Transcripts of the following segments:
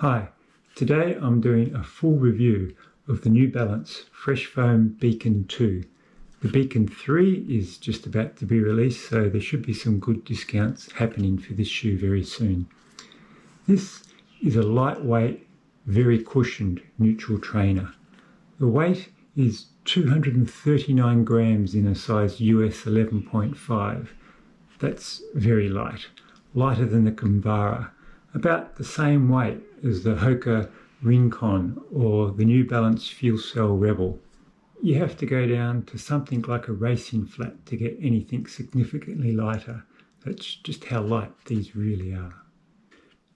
Hi, today I'm doing a full review of the New Balance Fresh Foam Beacon 2. The Beacon 3 is just about to be released, so there should be some good discounts happening for this shoe very soon. This is a lightweight, very cushioned neutral trainer. The weight is 239 grams in a size US 11.5. That's very light, lighter than the Convara, about the same weight as the Hoka Rincon or the New Balance Fuel Cell Rebel. You have to go down to something like a racing flat to get anything significantly lighter. That's just how light these really are.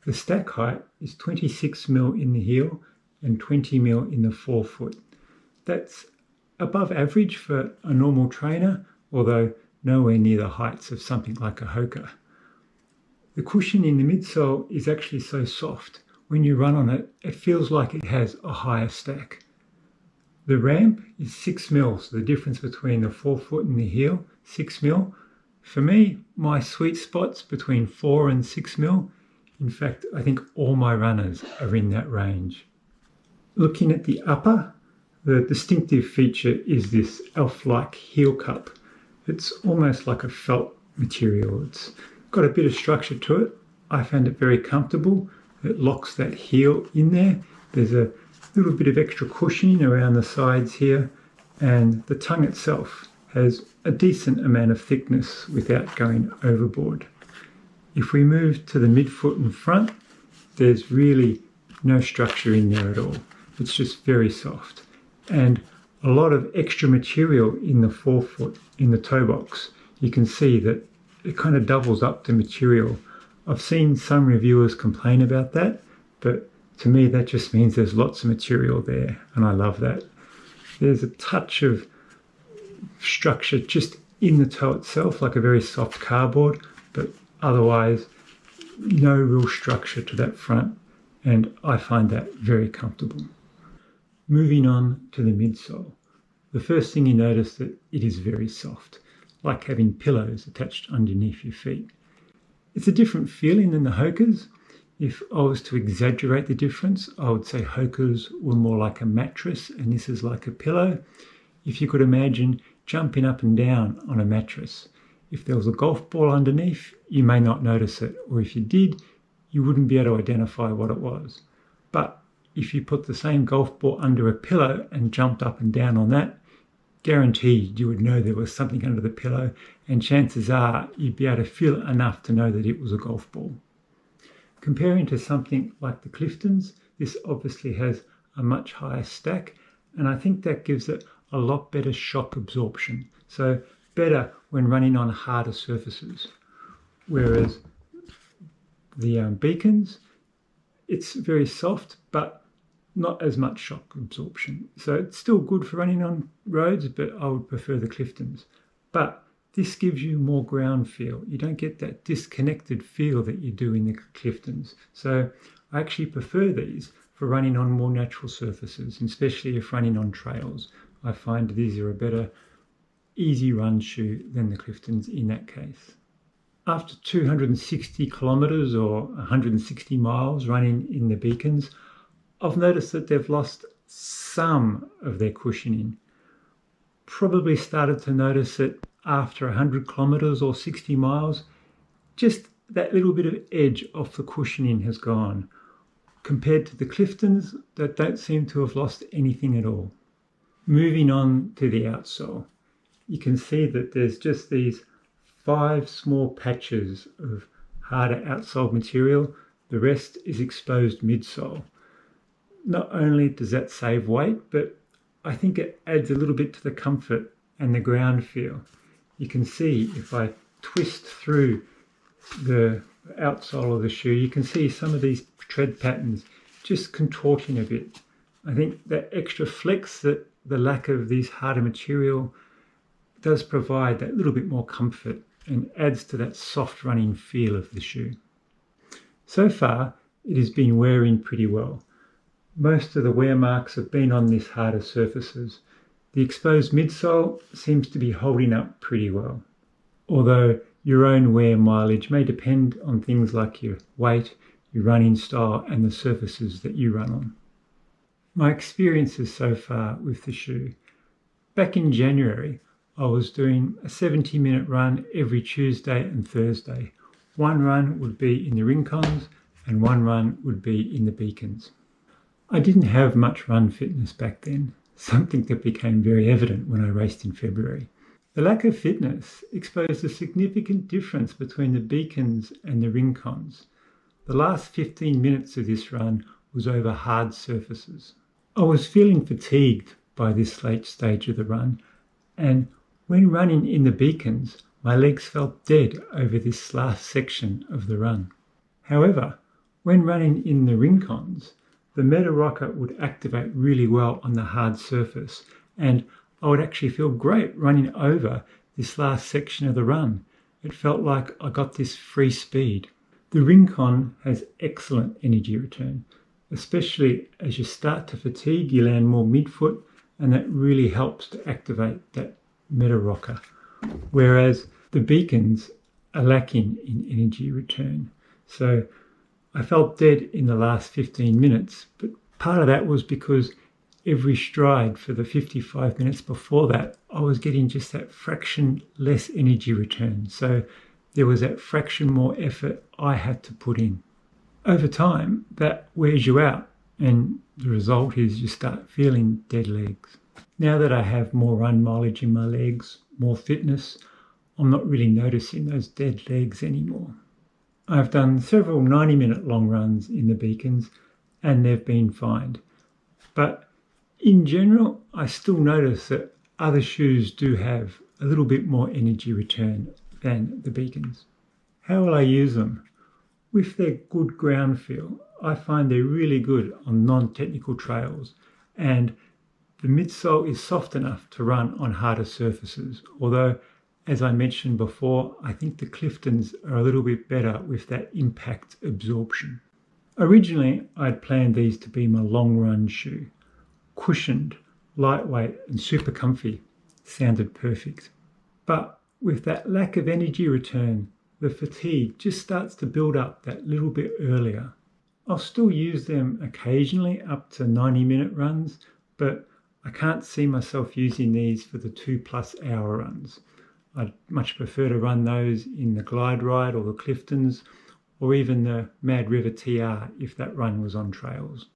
The stack height is 26mm in the heel and 20mm in the forefoot. That's above average for a normal trainer, although nowhere near the heights of something like a Hoka. The cushion in the midsole is actually so soft. When you run on it, it feels like it has a higher stack. The ramp is 6mm, so the difference between the forefoot and the heel, 6mm. For me, my sweet spot's between 4 and 6mm. In fact, I think all my runners are in that range. Looking at the upper, the distinctive feature is this elf-like heel cup. It's almost like a felt material. It's got a bit of structure to it. I found it very comfortable. It locks that heel in there. There's a little bit of extra cushioning around the sides here, and the tongue itself has a decent amount of thickness without going overboard. If we move to the midfoot and front, there's really no structure in there at all. It's just very soft. And a lot of extra material in the forefoot, in the toe box. You can see that it kind of doubles up the material. I've seen some reviewers complain about that, but to me that just means there's lots of material there, and I love that. There's a touch of structure just in the toe itself, like a very soft cardboard, but otherwise no real structure to that front, and I find that very comfortable. Moving on to the midsole. The first thing you notice that it is very soft, like having pillows attached underneath your feet. It's a different feeling than the Hokas. If I was to exaggerate the difference, I would say Hokas were more like a mattress and this is like a pillow. If you could imagine jumping up and down on a mattress, if there was a golf ball underneath, you may not notice it, or if you did, you wouldn't be able to identify what it was. But if you put the same golf ball under a pillow and jumped up and down on that, guaranteed you would know there was something under the pillow, and chances are you'd be able to feel it enough to know that it was a golf ball. Comparing to something like the Cliftons, this obviously has a much higher stack, and I think that gives it a lot better shock absorption, so better when running on harder surfaces. Whereas the Beacons, it's very soft, but not as much shock absorption. So it's still good for running on roads, but I would prefer the Cliftons. But this gives you more ground feel. You don't get that disconnected feel that you do in the Cliftons. So I actually prefer these for running on more natural surfaces, and especially if running on trails. I find these are a better easy run shoe than the Cliftons in that case. After 260 kilometers or 160 miles running in the Beacons, I've noticed that they've lost some of their cushioning. Probably started to notice it after 100 kilometers or 60 miles. Just that little bit of edge off the cushioning has gone, compared to the Cliftons that don't seem to have lost anything at all. Moving on to the outsole, you can see that there's just these 5 small patches of harder outsole material. The rest is exposed midsole. Not only does that save weight, but I think it adds a little bit to the comfort and the ground feel. You can see if I twist through the outsole of the shoe, you can see some of these tread patterns just contorting a bit. I think that extra flex that the lack of these harder material does provide that little bit more comfort and adds to that soft running feel of the shoe. So far, it has been wearing pretty well. Most of the wear marks have been on these harder surfaces. The exposed midsole seems to be holding up pretty well, although your own wear mileage may depend on things like your weight, your running style and the surfaces that you run on. My experiences so far with the shoe. Back in January, I was doing a 70-minute run every Tuesday and Thursday. One run would be in the Rincons and one run would be in the Beacons. I didn't have much run fitness back then, something that became very evident when I raced in February. The lack of fitness exposed a significant difference between the Beacons and the Rincons. The last 15 minutes of this run was over hard surfaces. I was feeling fatigued by this late stage of the run, and when running in the Beacons, my legs felt dead over this last section of the run. However, when running in the Rincons, the meta rocker would activate really well on the hard surface, and I would actually feel great running over this last section of the run. It felt like I got this free speed. The Rincon has excellent energy return, especially as you start to fatigue, you land more midfoot, and that really helps to activate that meta rocker. Whereas the Beacons are lacking in energy return. So I felt dead in the last 15 minutes, but part of that was because every stride for the 55 minutes before that, I was getting just that fraction less energy return. So there was that fraction more effort I had to put in. Over time, that wears you out, and the result is you start feeling dead legs. Now that I have more run mileage in my legs, more fitness, I'm not really noticing those dead legs anymore. I've done several 90-minute long runs in the Beacons, and they've been fine. But in general, I still notice that other shoes do have a little bit more energy return than the Beacons. How will I use them? With their good ground feel, I find they're really good on non-technical trails, and the midsole is soft enough to run on harder surfaces, although, as I mentioned before, I think the Cliftons are a little bit better with that impact absorption. Originally, I'd planned these to be my long run shoe. Cushioned, lightweight and super comfy sounded perfect. But with that lack of energy return, the fatigue just starts to build up that little bit earlier. I'll still use them occasionally up to 90-minute runs, but I can't see myself using these for the 2+ hour runs. I'd much prefer to run those in the Glide Ride or the Cliftons, or even the Mad River TR if that run was on trails.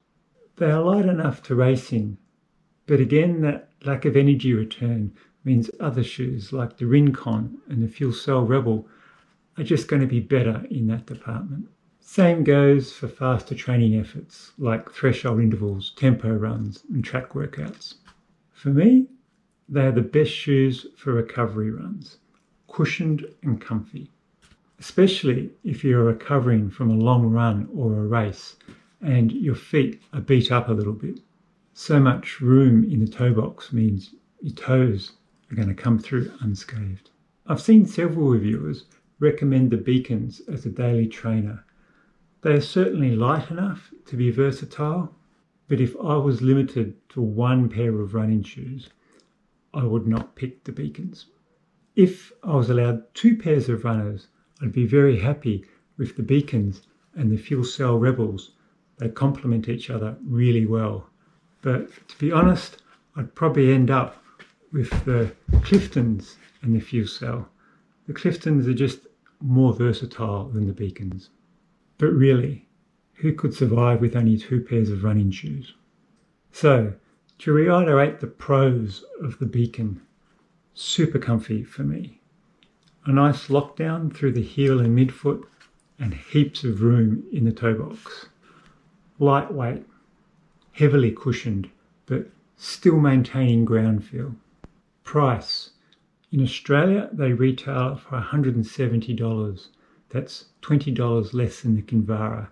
They are light enough to race in, but again that lack of energy return means other shoes like the Rincon and the Fuel Cell Rebel are just going to be better in that department. Same goes for faster training efforts like threshold intervals, tempo runs and track workouts. For me, they are the best shoes for recovery runs, cushioned and comfy, especially if you're recovering from a long run or a race and your feet are beat up a little bit. So much room in the toe box means your toes are going to come through unscathed. I've seen several reviewers recommend the Beacons as a daily trainer. They are certainly light enough to be versatile, but if I was limited to one pair of running shoes, I would not pick the Beacons. If I was allowed 2 pairs of runners, I'd be very happy with the Beacons and the Fuel Cell Rebels. They complement each other really well. But to be honest, I'd probably end up with the Cliftons and the Fuel Cell. The Cliftons are just more versatile than the Beacons. But really, who could survive with only 2 pairs of running shoes? So, to reiterate the pros of the Beacon, super comfy for me. A nice lockdown through the heel and midfoot and heaps of room in the toe box. Lightweight, heavily cushioned, but still maintaining ground feel. Price. In Australia, they retail for $170. That's $20 less than the Kinvara.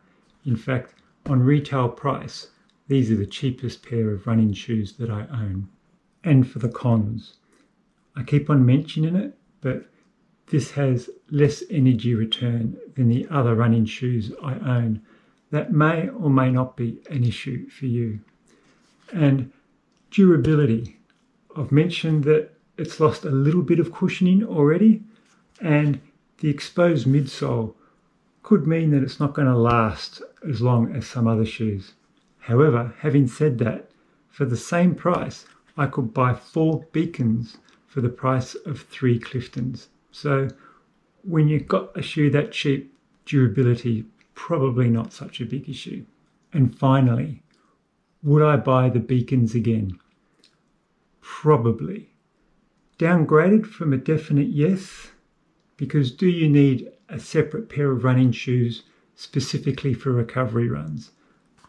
In fact, on retail price, these are the cheapest pair of running shoes that I own. And for the cons, I keep on mentioning it, but this has less energy return than the other running shoes I own. That may or may not be an issue for you. And durability. I've mentioned that it's lost a little bit of cushioning already, and the exposed midsole could mean that it's not going to last as long as some other shoes. However, having said that, for the same price, I could buy 4 Beacons for the price of 3 Cliftons. So when you've got a shoe that cheap, durability probably not such a big issue. And finally, would I buy the Beacons again? Probably. Downgraded from a definite yes, because do you need a separate pair of running shoes specifically for recovery runs?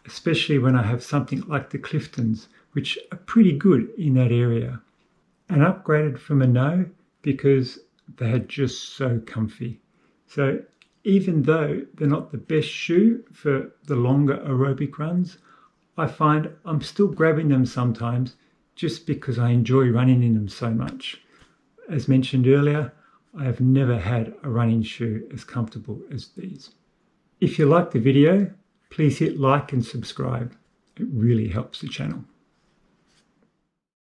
Especially when I have something like the Cliftons, which are pretty good in that area. And upgraded from a no, because they are just so comfy. So even though they're not the best shoe for the longer aerobic runs, I find I'm still grabbing them sometimes just because I enjoy running in them so much. As mentioned earlier, I have never had a running shoe as comfortable as these. If you like the video, please hit like and subscribe. It really helps the channel.